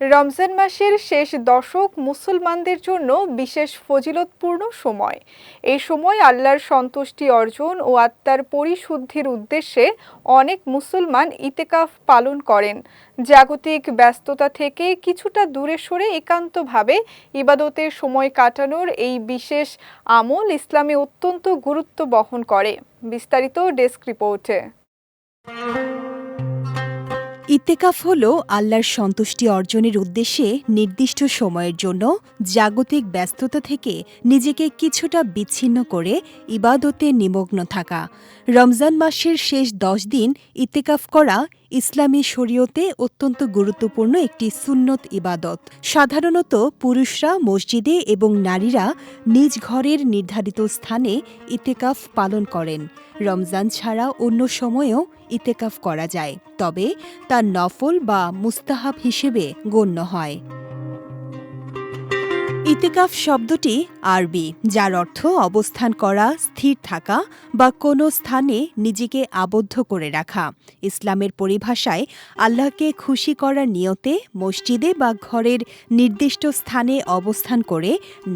রমজান মাসের শেষ দশক মুসলমানদের জন্য বিশেষ ফজিলতপূর্ণ সময়। এই সময় আল্লাহর সন্তুষ্টি অর্জন ও আত্মার পরিশুদ্ধির উদ্দেশ্যে অনেক মুসলমান ইতিকাফ পালন করেন। জাগতিক ব্যস্ততা থেকে কিছুটা দূরে সরে একান্তভাবে ইবাদতের সময় কাটানোর এই বিশেষ আমল ইসলামে অত্যন্ত গুরুত্ব বহন করে। বিস্তারিত ডেস্ক রিপোর্টে। ইত্তেকাফ হল আল্লাহর সন্তুষ্টি অর্জনের উদ্দেশ্যে নির্দিষ্ট সময়ের জন্য জাগতিক ব্যস্ততা থেকে নিজেকে কিছুটা বিচ্ছিন্ন করে ইবাদতে নিমগ্ন থাকা। রমজান মাসের শেষ 10 দিন ইত্তেকাফ করা ইসলামী শরীয়তে অত্যন্ত গুরুত্বপূর্ণ একটি সুন্নত ইবাদত। সাধারণত পুরুষরা মসজিদে এবং নারীরা নিজ ঘরের নির্ধারিত স্থানে ইত্তেকাফ পালন করেন। রমজান ছাড়া অন্য সময়েও ইত্তেকাফ করা যায়, তবে তা নফল বা মুস্তাহাব হিসেবে গণ্য হয়। ইতিকাফ শব্দটি আরবি, যার অর্থ অবস্থান করা, স্থির থাকা বা কোনো স্থানে নিজেকে আবদ্ধ করে রাখা। ইসলামের পরিভাষায় আল্লাহকে খুশি করার নিয়তে মসজিদে বা ঘরের নির্দিষ্ট স্থানে অবস্থান করে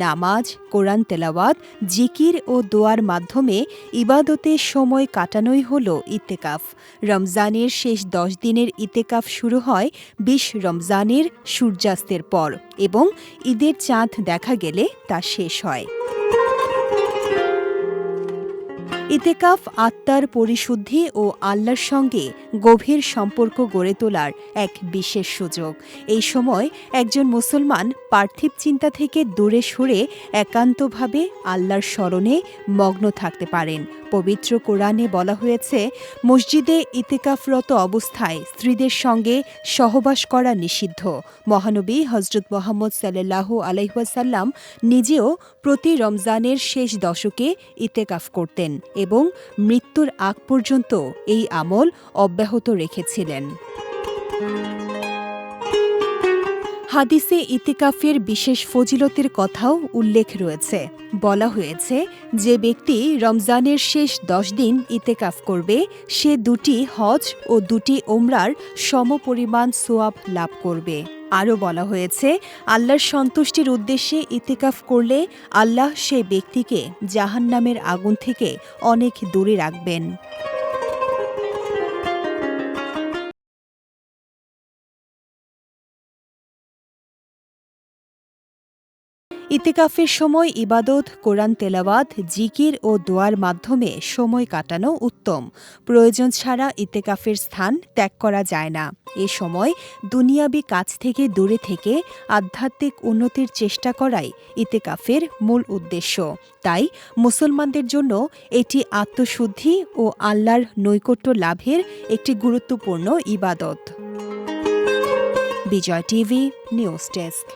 নামাজ, কোরআন তেলাওয়াত, জিকির ও দোয়ার মাধ্যমে ইবাদতে সময় কাটানোই হল ইত্তেকাফ। রমজানের শেষ 10 দিনের ইত্তেকাফ শুরু হয় 20 রমজানের সূর্যাস্তের পর এবং ঈদের চাঁদ দেখা গেলে তা শেষ হয়। ইত্তেকাফ আত্মার পরিশুদ্ধি ও আল্লাহর সঙ্গে গভীর সম্পর্ক গড়ে তোলার এক বিশেষ সুযোগ। এই সময় একজন মুসলমান পার্থিব চিন্তা থেকে দূরে সরে একান্তভাবে আল্লাহর স্মরণে মগ্ন থাকতে পারেন। পবিত্র কোরআনে বলা হয়েছে, মসজিদে ইত্তেকাফরত অবস্থায় স্ত্রীদের সঙ্গে সহবাস করা নিষিদ্ধ। মহানবী হজরত মুহাম্মদ সাল্লাল্লাহু আলাইহি ওয়াসাল্লাম নিজেও প্রতি রমজানের শেষ দশকে ইত্তেকাফ করতেন এবং মৃত্যুর আগ পর্যন্ত এই আমল অব্যাহত রেখেছিলেন। হাদিসে ইত্তেকাফের বিশেষ ফজিলতের কথাও উল্লেখ রয়েছে। বলা হয়েছে, যে ব্যক্তি রমজানের শেষ 10 দিন ইত্তেকাফ করবে সে 2টি হজ ও 2টি ওমরার সমপরিমাণ সোয়াব লাভ করবে। আরও বলা হয়েছে, আল্লাহর সন্তুষ্টির উদ্দেশ্যে ইত্তেকাফ করলে আল্লাহ সেই ব্যক্তিকে জাহান্নামের আগুন থেকে অনেক দূরে রাখবেন। ইত্তেকাফের সময় ইবাদত, কোরআন তেলাওয়াত, জিকির ও দোয়ার মাধ্যমে সময় কাটানো উত্তম। প্রয়োজন ছাড়া ইত্তেকাফের স্থান ত্যাগ করা যায় না। এ সময় দুনিয়াবি কাজ থেকে দূরে থেকে আধ্যাত্মিক উন্নতির চেষ্টা করাই ইত্তেকাফের মূল উদ্দেশ্য। তাই মুসলমানদের জন্য এটি আত্মশুদ্ধি ও আল্লাহর নৈকট্য লাভের একটি গুরুত্বপূর্ণ ইবাদত। বিজয় টিভি নিউজ ডেস্ক।